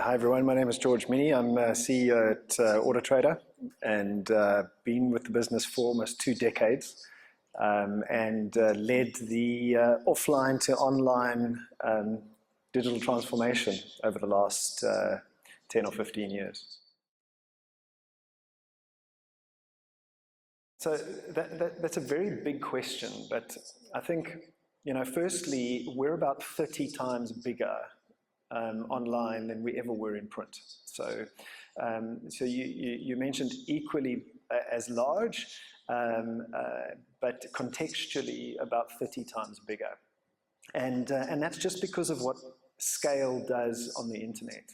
Hi everyone, my name is George Mienie. I'm CEO at AutoTrader and been with the business for almost 2 decades and led the offline to online digital transformation over the last 10 or 15 years. So that's a very big question, but I think, firstly, we're about 30 times bigger online than we ever were in print. So, you mentioned equally as large, but contextually about 30 times bigger. And that's just because of what scale does on the internet.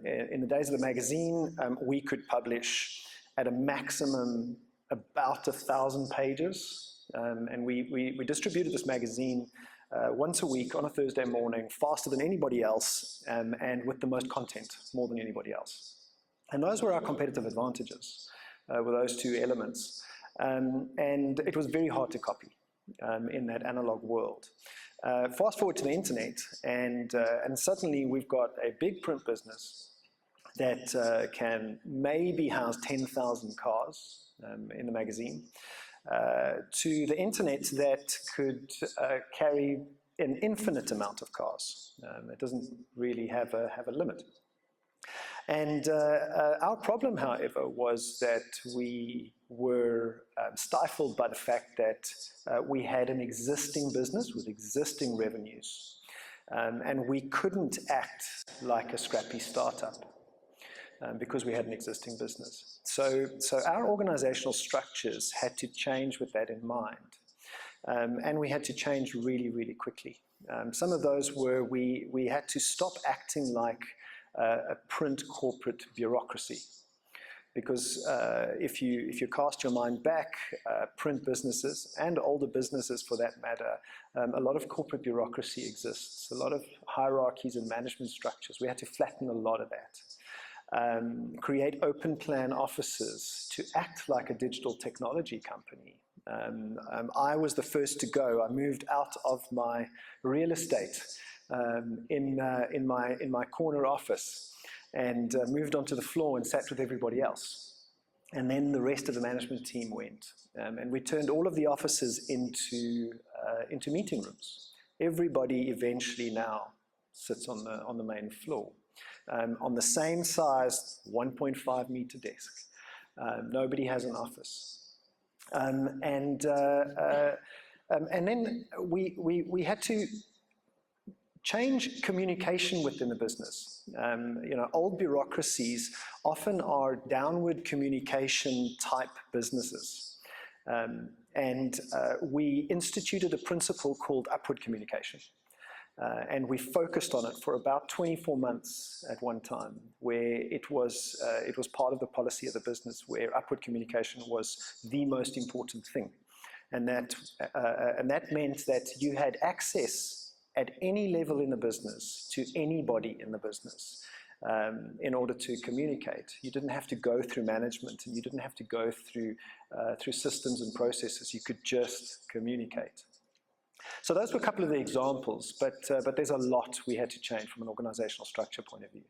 In the days of the magazine, we could publish at a maximum about 1,000 pages, and we distributed this magazine once a week on a Thursday morning, faster than anybody else, and with the most content, more than anybody else. And those were our competitive advantages, were those 2 elements. And it was very hard to copy in that analog world. Fast forward to the internet, and suddenly we've got a big print business that can maybe house 10,000 cars in the magazine, to the internet that could carry an infinite amount of cars. It doesn't really have a limit. And our problem, however, was that we were stifled by the fact that we had an existing business with existing revenues, and we couldn't act like a scrappy startup because we had an existing business. So our organizational structures had to change with that in mind, and we had to change really, really quickly. Some of those were we had to stop acting like a print corporate bureaucracy, because if you cast your mind back, print businesses and older businesses for that matter, a lot of corporate bureaucracy exists, a lot of hierarchies and management structures. We had to flatten a lot of that. Create open plan offices to act like a digital technology company. I was the first to go. I moved out of my real estate in my corner office and moved onto the floor and sat with everybody else. And then the rest of the management team went, and we turned all of the offices into meeting rooms. Everybody eventually now sits on the main floor. On the same size 1.5 meter desk. Nobody has an office. And then we had to change communication within the business. Old bureaucracies often are downward communication type businesses. And we instituted a principle called upward communication. And we focused on it for about 24 months at one time, where it was part of the policy of the business, where upward communication was the most important thing, and that meant that you had access at any level in the business to anybody in the business in order to communicate. You didn't have to go through management, and you didn't have to go through systems and processes. You could just communicate. So those were a couple of the examples, but there's a lot we had to change from an organizational structure point of view.